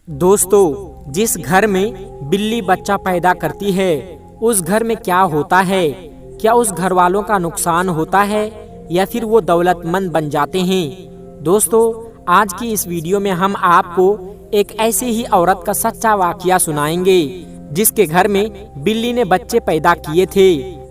دوستو، جس گھر میں بلی بچہ پیدا کرتی ہے اس گھر میں کیا ہوتا ہے؟ کیا اس گھر والوں کا نقصان ہوتا ہے یا پھر وہ دولت مند بن جاتے ہیں؟ دوستو، آج کی اس ویڈیو میں ہم آپ کو ایک ایسی ہی عورت کا سچا واقعہ سنائیں گے جس کے گھر میں بلی نے بچے پیدا کیے تھے۔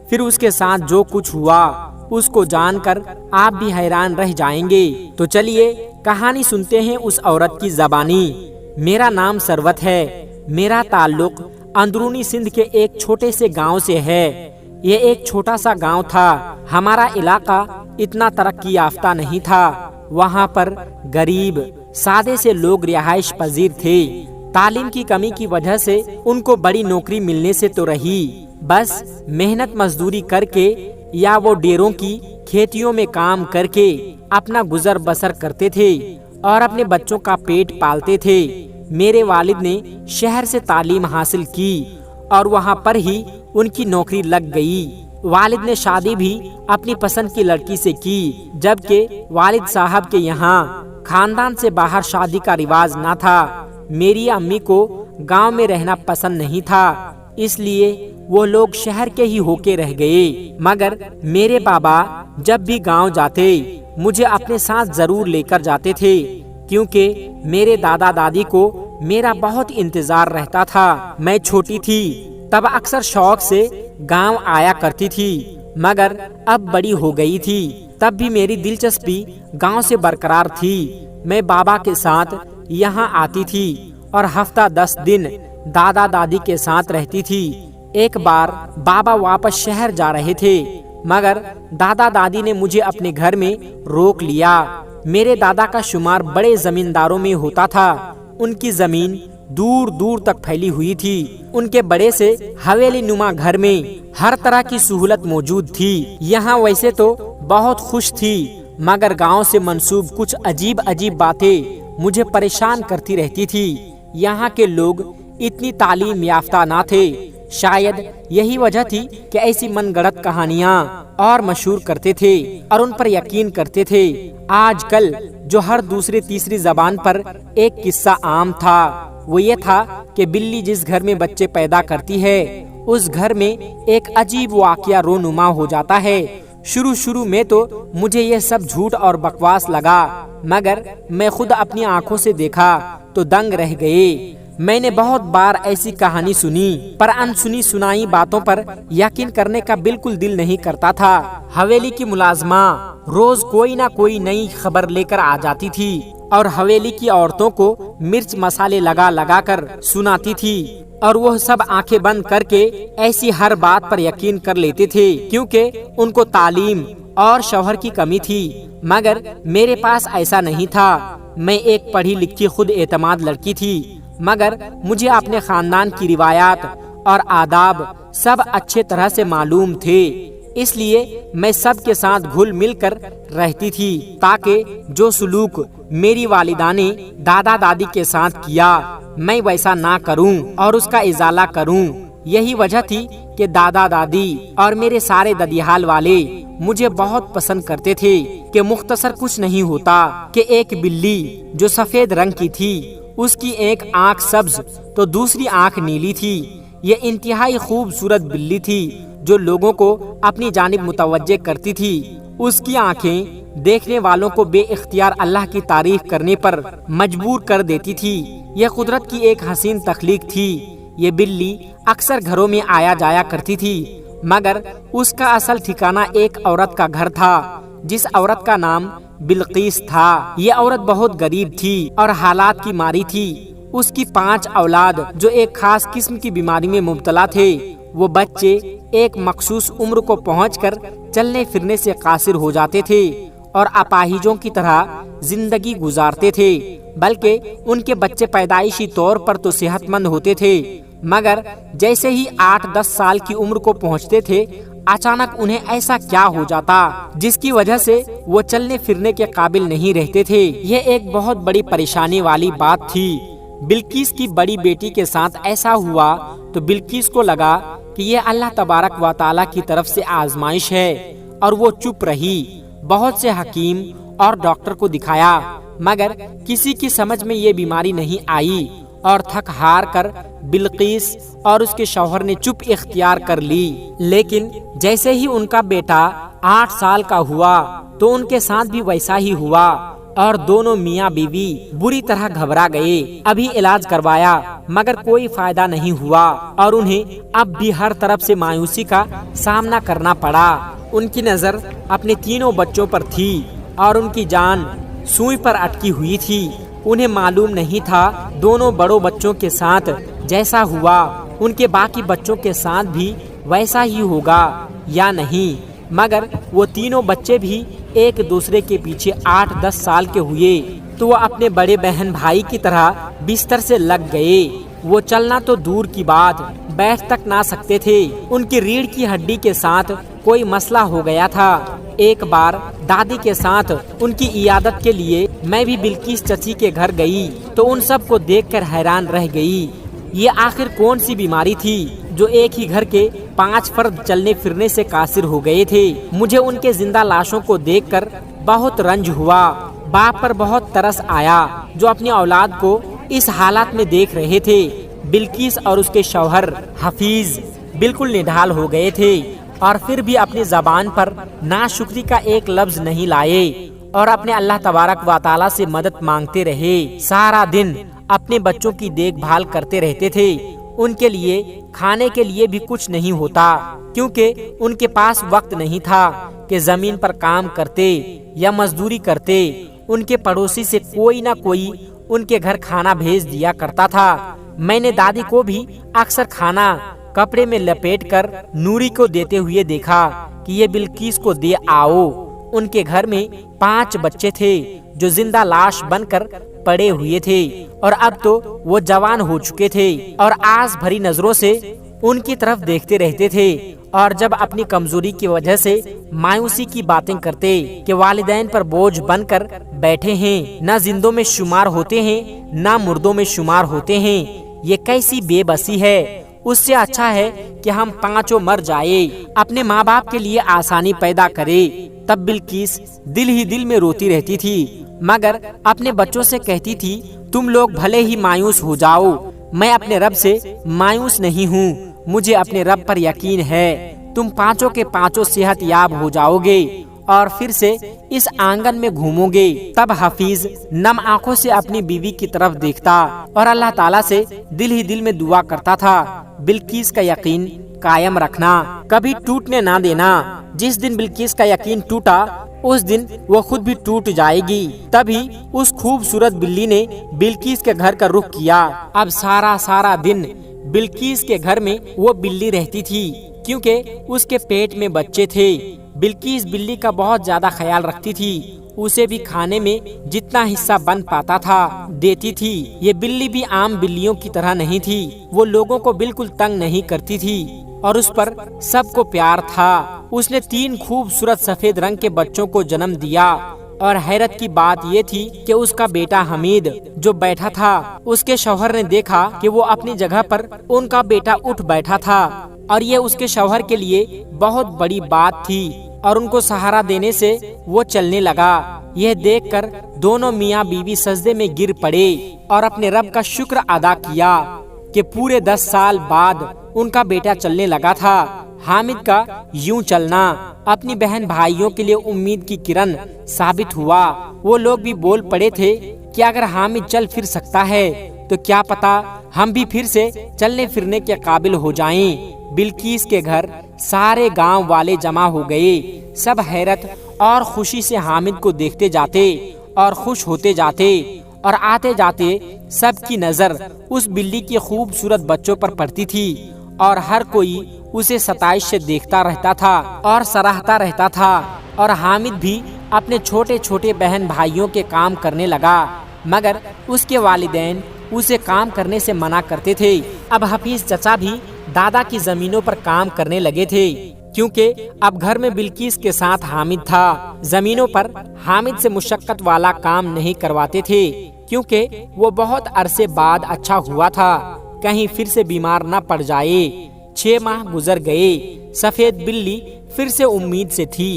پھر اس کے ساتھ جو کچھ ہوا اس کو جان کر آپ بھی حیران رہ جائیں گے۔ تو چلیے کہانی سنتے ہیں اس عورت کی زبانی۔ میرا نام سروت ہے۔ میرا تعلق اندرونی سندھ کے ایک چھوٹے سے گاؤں سے ہے۔ یہ ایک چھوٹا سا گاؤں تھا۔ ہمارا علاقہ اتنا ترقی یافتہ نہیں تھا۔ وہاں پر غریب سادے سے لوگ رہائش پذیر تھے۔ تعلیم کی کمی کی وجہ سے ان کو بڑی نوکری ملنے سے تو رہی، بس محنت مزدوری کر کے یا وہ ڈیروں کی کھیتیوں میں کام کر کے اپنا گزر بسر کرتے تھے اور اپنے بچوں کا پیٹ پالتے تھے۔ میرے والد نے شہر سے تعلیم حاصل کی اور وہاں پر ہی ان کی نوکری لگ گئی۔ والد نے شادی بھی اپنی پسند کی لڑکی سے کی، جبکہ والد صاحب کے یہاں خاندان سے باہر شادی کا رواج نہ تھا۔ میری امی کو گاؤں میں رہنا پسند نہیں تھا، اس لیے وہ لوگ شہر کے ہی ہو کے رہ گئے۔ مگر میرے بابا جب بھی گاؤں جاتے مجھے اپنے ساتھ ضرور لے کر جاتے تھے، کیونکہ میرے دادا دادی کو میرا بہت انتظار رہتا تھا۔ میں چھوٹی تھی تب اکثر شوق سے گاؤں آیا کرتی تھی، مگر اب بڑی ہو گئی تھی تب بھی میری دلچسپی گاؤں سے برقرار تھی۔ میں بابا کے ساتھ یہاں آتی تھی اور ہفتہ 10 دن دادا دادی کے ساتھ رہتی تھی۔ ایک بار بابا واپس شہر جا رہے تھے، مگر دادا دادی نے مجھے اپنے گھر میں روک لیا۔ میرے دادا کا شمار بڑے زمینداروں میں ہوتا تھا۔ ان کی زمین دور دور تک پھیلی ہوئی تھی۔ ان کے بڑے سے حویلی نما گھر میں ہر طرح کی سہولت موجود تھی۔ یہاں ویسے تو بہت خوش تھی، مگر گاؤں سے منسوب کچھ عجیب عجیب باتیں مجھے پریشان کرتی رہتی تھی۔ یہاں کے لوگ اتنی تعلیم یافتہ نہ تھے۔ شاید یہی وجہ تھی کہ ایسی من گڑت کہانیاں اور مشہور کرتے تھے اور ان پر یقین کرتے تھے۔ آج کل جو ہر دوسری تیسری زبان پر ایک قصہ عام تھا، وہ یہ تھا کہ بلی جس گھر میں بچے پیدا کرتی ہے اس گھر میں ایک عجیب واقعہ رونما ہو جاتا ہے۔ شروع میں تو مجھے یہ سب جھوٹ اور بکواس لگا، مگر میں خود اپنی آنکھوں سے دیکھا تو دنگ رہ گئے۔ میں نے بہت بار ایسی کہانی سنی، پر انسنی سنائی باتوں پر یقین کرنے کا بالکل دل نہیں کرتا تھا۔ حویلی کی ملازمہ روز کوئی نہ کوئی نئی خبر لے کر آ جاتی تھی اور حویلی کی عورتوں کو مرچ مسالے لگا لگا کر سناتی تھی، اور وہ سب آنکھیں بند کر کے ایسی ہر بات پر یقین کر لیتے تھے، کیونکہ ان کو تعلیم اور شوہر کی کمی تھی۔ مگر میرے پاس ایسا نہیں تھا۔ میں ایک پڑھی لکھی خود اعتماد لڑکی تھی، مگر مجھے اپنے خاندان کی روایات اور آداب سب اچھے طرح سے معلوم تھے، اس لیے میں سب کے ساتھ گھل مل کر رہتی تھی تاکہ جو سلوک میری والدہ نے دادا دادی کے ساتھ کیا میں ویسا نہ کروں اور اس کا ازالہ کروں۔ یہی وجہ تھی کہ دادا دادی اور میرے سارے ددیحال والے مجھے بہت پسند کرتے تھے کہ مختصر کچھ نہیں ہوتا کہ ایک بلی جو سفید رنگ کی تھی، اس کی ایک آنکھ سبز تو دوسری آنکھ نیلی تھی۔ یہ انتہائی خوبصورت بلی تھی جو لوگوں کو اپنی جانب متوجہ کرتی تھی۔ اس کی آنکھیں دیکھنے والوں کو بے اختیار اللہ کی تعریف کرنے پر مجبور کر دیتی تھی۔ یہ قدرت کی ایک حسین تخلیق تھی۔ یہ بلی اکثر گھروں میں آیا جایا کرتی تھی، مگر اس کا اصل ٹھکانہ ایک عورت کا گھر تھا جس عورت کا نام بلقیس تھا۔ یہ عورت بہت غریب تھی اور حالات کی ماری تھی۔ اس کی 5 اولاد جو ایک خاص قسم کی بیماری میں مبتلا تھے، وہ بچے ایک مخصوص عمر کو پہنچ کر چلنے پھرنے سے قاصر ہو جاتے تھے اور اپاہجوں کی طرح زندگی گزارتے تھے، بلکہ ان کے بچے پیدائشی طور پر تو صحت مند ہوتے تھے، مگر جیسے ہی 8-10 سال کی عمر کو پہنچتے تھے اچانک انہیں ایسا کیا ہو جاتا جس کی وجہ سے وہ چلنے پھرنے کے قابل نہیں رہتے تھے۔ یہ ایک بہت بڑی پریشانی والی بات تھی۔ بلقیس کی بڑی بیٹی کے ساتھ ایسا ہوا تو بلقیس کو لگا کہ یہ اللہ تبارک و تعالیٰ کی طرف سے آزمائش ہے، اور وہ چپ رہی۔ بہت سے حکیم اور ڈاکٹر کو دکھایا، مگر کسی کی سمجھ میں یہ بیماری نہیں آئی اور تھک ہار کر بلقیس اور اس کے شوہر نے چپ اختیار کر لی۔ لیکن جیسے ہی ان کا بیٹا 8 سال کا ہوا تو ان کے ساتھ بھی ویسا ہی ہوا اور دونوں میاں بیوی بری طرح گھبرا گئے۔ ابھی علاج کروایا مگر کوئی فائدہ نہیں ہوا اور انہیں اب بھی ہر طرف سے مایوسی کا سامنا کرنا پڑا۔ ان کی نظر اپنے تینوں بچوں پر تھی اور ان کی جان سوئی پر اٹکی ہوئی تھی۔ انہیں معلوم نہیں تھا دونوں بڑوں بچوں کے ساتھ جیسا ہوا ان کے باقی بچوں کے ساتھ بھی ویسا ہی ہوگا یا نہیں، مگر وہ تینوں بچے بھی ایک دوسرے کے پیچھے 8-10 سال کے ہوئے تو وہ اپنے بڑے بہن بھائی کی طرح بستر سے لگ گئے۔ وہ چلنا تو دور کی بات، بیٹھ تک نہ سکتے تھے۔ ان کی ریڑھ کی ہڈی کے ساتھ کوئی مسئلہ ہو گیا تھا۔ ایک بار دادی کے ساتھ ان کی عیادت کے لیے میں بھی بلقیس چچی کے گھر گئی تو ان سب کو دیکھ کر حیران رہ گئی۔ یہ آخر کون سی بیماری تھی جو ایک ہی گھر کے 5 فرد چلنے پھرنے سے قاصر ہو گئے تھے؟ مجھے ان کے زندہ لاشوں کو دیکھ کر بہت رنج ہوا۔ باپ پر بہت ترس آیا جو اپنی اولاد کو اس حالات میں دیکھ رہے تھے۔ بلقیس اور اس کے شوہر حفیظ بالکل نڈھال ہو گئے تھے اور پھر بھی اپنی زبان پر ناشکری کا ایک لفظ نہیں لائے اور اپنے اللہ تبارک و تعالی سے مدد مانگتے رہے۔ سارا دن اپنے بچوں کی دیکھ بھال کرتے رہتے تھے۔ ان کے لیے کھانے کے لیے بھی کچھ نہیں ہوتا کیونکہ ان کے پاس وقت نہیں تھا کہ زمین پر کام کرتے یا مزدوری کرتے۔ ان کے پڑوسی سے کوئی نہ کوئی ان کے گھر کھانا بھیج دیا کرتا تھا۔ میں نے دادی کو بھی اکثر کھانا کپڑے میں لپیٹ کر نوری کو دیتے ہوئے دیکھا کہ یہ بلقیس کو دے آؤ۔ ان کے گھر میں 5 بچے تھے جو زندہ لاش بن کر پڑے ہوئے تھے اور اب تو وہ جوان ہو چکے تھے اور آس بھری نظروں سے ان کی طرف دیکھتے رہتے تھے اور جب اپنی کمزوری کی وجہ سے مایوسی کی باتیں کرتے کہ والدین پر بوجھ بن کر بیٹھے ہیں، نہ زندوں میں شمار ہوتے ہیں نہ مردوں میں شمار ہوتے ہیں، یہ کیسی بے بسی ہے، اس سے اچھا ہے کہ ہم 5 مر جائے، اپنے ماں باپ کے لیے آسانی پیدا کرے۔ تب بلقیس دل ہی دل میں روتی رہتی تھی مگر اپنے بچوں سے کہتی تھی تم لوگ بھلے ہی مایوس ہو جاؤ، میں اپنے رب سے مایوس نہیں ہوں، مجھے اپنے رب پر یقین ہے، تم 5 کے 5 صحت یاب ہو جاؤ گے اور پھر سے اس آنگن میں گھومو گے۔ تب حفیظ نم آنکھوں سے اپنی بیوی کی طرف دیکھتا اور اللہ تعالیٰ سے دل ہی دل میں دعا کرتا تھا بلقیس کا یقین قائم رکھنا، کبھی ٹوٹنے نہ دینا۔ جس دن بلقیس کا یقین ٹوٹا اس دن وہ خود بھی ٹوٹ جائے گی۔ تبھی اس خوبصورت بلی نے بلقیس کے گھر کا رخ کیا۔ اب سارا دن بلقیس کے گھر میں وہ بلی رہتی تھی کیونکہ اس کے پیٹ میں بچے تھے۔ بلقیس بلی کا بہت زیادہ خیال رکھتی تھی، اسے بھی کھانے میں جتنا حصہ بن پاتا تھا دیتی تھی۔ یہ بلی بھی عام بلیوں کی طرح نہیں تھی، وہ لوگوں کو بالکل تنگ نہیں کرتی تھی اور اس پر سب کو پیار تھا۔ اس نے 3 خوبصورت سفید رنگ کے بچوں کو جنم دیا اور حیرت کی بات یہ تھی کہ اس کا بیٹا حمید جو بیٹھا تھا، اس کے شوہر نے دیکھا کہ وہ اپنی جگہ پر ان کا بیٹا اٹھ بیٹھا تھا اور یہ اس کے شوہر کے لیے بہت بڑی بات تھی اور ان کو سہارا دینے سے وہ چلنے لگا۔ یہ دیکھ کر دونوں میاں بیوی سجدے میں گر پڑے اور اپنے رب کا شکر ادا کیا کہ پورے 10 سال بعد ان کا بیٹا چلنے لگا تھا۔ حامد کا یوں چلنا اپنی بہن بھائیوں کے لیے امید کی کرن ثابت ہوا۔ وہ لوگ بھی بول پڑے تھے کہ اگر حامد چل پھر سکتا ہے تو کیا پتا ہم بھی پھر سے چلنے پھرنے کے قابل ہو جائیں۔ بلقیس کے گھر سارے گاؤں والے جمع ہو گئے، سب حیرت اور خوشی سے حامد کو دیکھتے جاتے اور خوش ہوتے جاتے اور آتے جاتے سب کی نظر اس بلی کی خوبصورت بچوں پر پڑتی تھی اور ہر کوئی اسے ستائش سے دیکھتا رہتا تھا اور سراہتا رہتا تھا اور حامد بھی اپنے چھوٹے چھوٹے بہن بھائیوں کے کام کرنے لگا مگر اس کے والدین اسے کام کرنے سے منع کرتے تھے۔ اب حفیظ چچا بھی دادا کی زمینوں پر کام کرنے لگے تھے کیونکہ اب گھر میں بلقیس کے ساتھ حامد تھا۔ زمینوں پر حامد سے مشقت والا کام نہیں کرواتے تھے کیونکہ وہ بہت عرصے بعد اچھا ہوا تھا، کہیں پھر سے بیمار نہ پڑ جائے۔ 6 ماہ گزر گئے، سفید بلی پھر سے امید سے تھی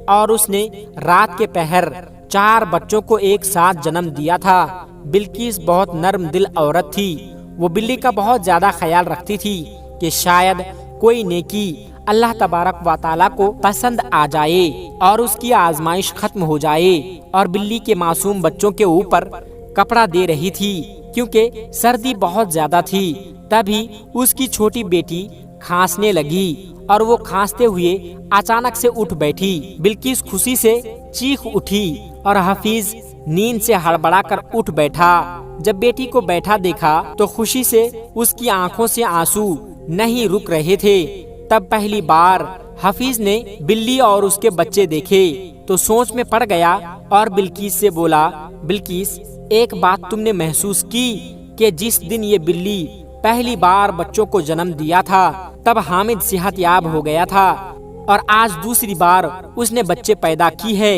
اور اس نے رات کے پہر 4 بچوں کو ایک ساتھ جنم دیا تھا۔ بلقیس بہت نرم دل عورت تھی۔ وہ بلی کا بہت زیادہ خیال رکھتی تھی کہ شاید کوئی نیکی اللہ تبارک و تعالیٰ کو پسند آ جائے اور اس کی آزمائش ختم ہو جائے، اور بلی کے معصوم بچوں کے اوپر کپڑا دے رہی تھی کیونکہ سردی بہت زیادہ تھی۔ تبھی اس کی چھوٹی بیٹی کھانسنے لگی اور وہ کھانستے ہوئے اچانک سے اٹھ بیٹھی۔ بلقیس خوشی سے چیخ اٹھی اور حفیظ نیند سے ہڑبڑا کر اٹھ بیٹھا۔ جب بیٹی کو بیٹھا دیکھا تو خوشی سے اس کی آنکھوں سے آنسو نہیں رک رہے تھے۔ تب پہلی بار حفیظ نے بلی اور اس کے بچے دیکھے تو سوچ میں پڑ گیا اور بلقیس سے بولا، بلقیس ایک بات تم نے محسوس کی کہ جس دن یہ بلی پہلی بار بچوں کو جنم دیا تھا تب حامد صحت یاب ہو گیا تھا، اور آج دوسری بار اس نے بچے پیدا کی ہے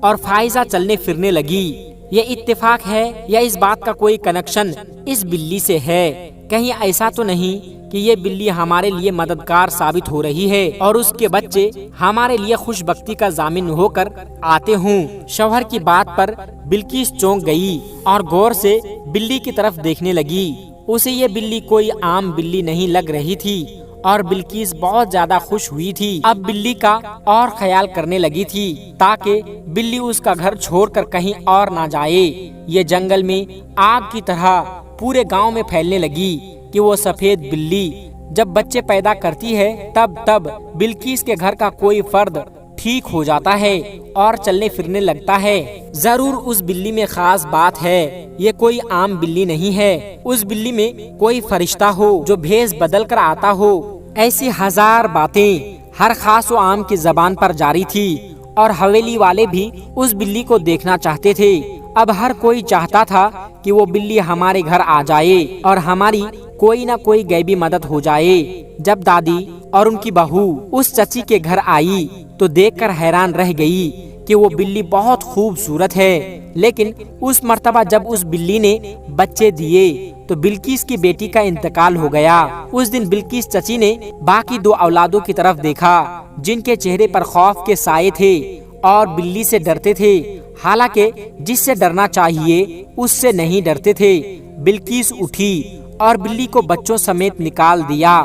اور فائزہ چلنے پھرنے لگی۔ یہ اتفاق ہے یا اس بات کا کوئی کنیکشن اس بلی سے ہے؟ کہیں ایسا تو نہیں کہ یہ بلی ہمارے لیے مددگار ثابت ہو رہی ہے اور اس کے بچے ہمارے لیے خوش بختی کا ضامن ہو کر آتے ہوں؟ شوہر کی بات پر بلقیس چونک گئی اور غور سے بلی کی طرف دیکھنے لگی۔ اسے یہ بلی کوئی عام بلی نہیں لگ رہی تھی اور بلقیس بہت زیادہ خوش ہوئی تھی۔ اب بلی کا اور خیال کرنے لگی تھی تاکہ بلی اس کا گھر چھوڑ کر کہیں اور نہ جائے۔ یہ جنگل میں آگ کی طرح پورے گاؤں میں پھیلنے لگی کہ وہ سفید بلی جب بچے پیدا کرتی ہے تب بلقیس کے گھر کا کوئی فرد ٹھیک ہو جاتا ہے اور چلنے پھرنے لگتا ہے۔ ضرور اس بلی میں خاص بات ہے، یہ کوئی عام بلی نہیں ہے۔ اس بلی میں کوئی فرشتہ ہو جو بھیس بدل کر آتا ہو۔ ایسی ہزار باتیں ہر خاص و عام کی زبان پر جاری تھی اور حویلی والے بھی اس بلی کو دیکھنا چاہتے تھے۔ اب ہر کوئی چاہتا تھا کہ وہ بلی ہمارے گھر آ جائے اور ہماری کوئی نہ کوئی غیبی مدد ہو جائے۔ جب دادی اور ان کی بہو اس چچی کے گھر آئی تو دیکھ کر حیران رہ گئی کہ وہ بلی بہت خوبصورت ہے، لیکن اس مرتبہ جب اس بلی نے بچے دیے تو بلقیس کی بیٹی کا انتقال ہو گیا۔ اس دن بلقیس چچی نے باقی دو اولادوں کی طرف دیکھا جن کے چہرے پر خوف کے سائے تھے اور بلی سے ڈرتے تھے، حالانکہ جس سے ڈرنا چاہیے اس سے نہیں ڈرتے تھے۔ بلقیس اٹھی اور بلی کو بچوں سمیت نکال دیا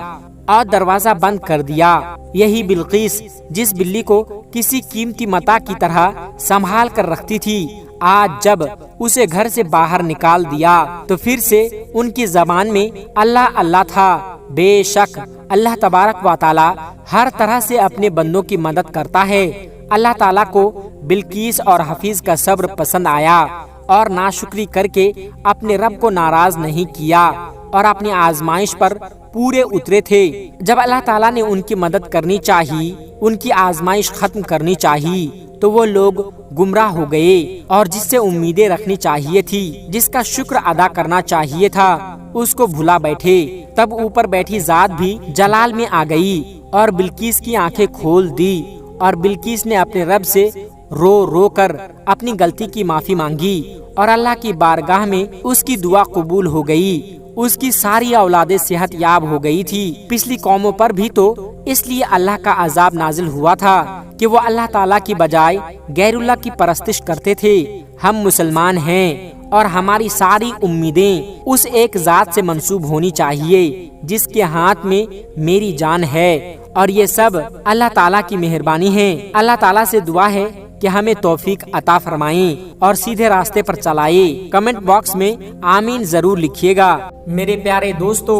اور دروازہ بند کر دیا۔ یہی بلقیس جس بلی کو کسی قیمتی متاع کی طرح سنبھال کر رکھتی تھی، آج جب اسے گھر سے باہر نکال دیا تو پھر سے ان کی زبان میں اللہ اللہ تھا۔ بے شک اللہ تبارک و تعالی ہر طرح سے اپنے بندوں کی مدد کرتا ہے۔ اللہ تعالیٰ کو بلقیس اور حفیظ کا صبر پسند آیا اور ناشکری کر کے اپنے رب کو ناراض نہیں کیا اور اپنی آزمائش پر پورے اترے تھے۔ جب اللہ تعالیٰ نے ان کی مدد کرنی چاہی، ان کی آزمائش ختم کرنی چاہی، تو وہ لوگ گمراہ ہو گئے اور جس سے امیدیں رکھنی چاہیے تھی، جس کا شکر ادا کرنا چاہیے تھا، اس کو بھلا بیٹھے۔ تب اوپر بیٹھی ذات بھی جلال میں آ گئی اور بلقیس کی آنکھیں کھول دی، اور بلقیس نے اپنے رب سے رو رو کر اپنی غلطی کی معافی مانگی اور اللہ کی بارگاہ میں اس کی دعا قبول ہو گئی۔ اس کی ساری اولادیں صحت یاب ہو گئی تھی۔ پچھلی قوموں پر بھی تو اس لیے اللہ کا عذاب نازل ہوا تھا کہ وہ اللہ تعالیٰ کی بجائے غیر اللہ کی پرستش کرتے تھے۔ ہم مسلمان ہیں اور ہماری ساری امیدیں اس ایک ذات سے منسوب ہونی چاہیے جس کے ہاتھ میں میری جان ہے، اور یہ سب اللہ تعالیٰ کی مہربانی ہے۔ اللہ تعالیٰ سے دعا ہے کہ ہمیں توفیق عطا فرمائیں اور سیدھے راستے پر چلائیں۔ کمنٹ باکس میں آمین ضرور لکھیے گا۔ میرے پیارے دوستو،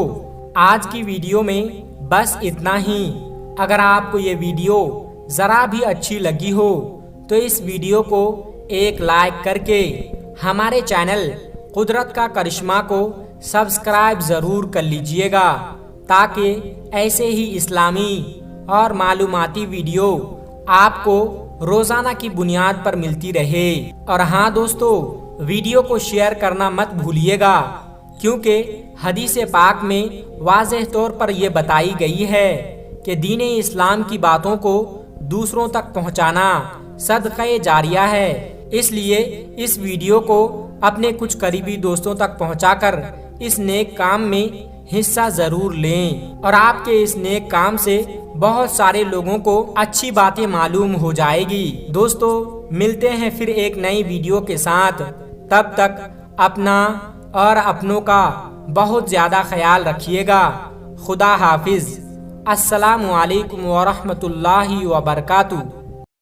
آج کی ویڈیو میں بس اتنا ہی۔ اگر آپ کو یہ ویڈیو ذرا بھی اچھی لگی ہو تو اس ویڈیو کو ایک لائک کر کے ہمارے چینل قدرت کا کرشمہ کو سبسکرائب ضرور کر لیجئے گا تاکہ ایسے ہی اسلامی اور معلوماتی ویڈیو آپ کو روزانہ کی بنیاد پر ملتی رہے۔ اور ہاں دوستو، ویڈیو کو شیئر کرنا مت بھولیے گا، کیونکہ حدیث پاک میں واضح طور پر یہ بتائی گئی ہے کہ دین اسلام کی باتوں کو دوسروں تک پہنچانا صدقہ جاریہ ہے۔ اس لیے اس ویڈیو کو اپنے کچھ قریبی دوستوں تک پہنچا کر اس نیک کام میں حصہ ضرور لیں، اور آپ کے اس نیک کام سے بہت سارے لوگوں کو اچھی باتیں معلوم ہو جائے گی۔ دوستو، ملتے ہیں پھر ایک نئی ویڈیو کے ساتھ، تب تک اپنا اور اپنوں کا بہت زیادہ خیال رکھیے گا۔ خدا حافظ۔ السلام علیکم ورحمۃ اللہ وبرکاتہ۔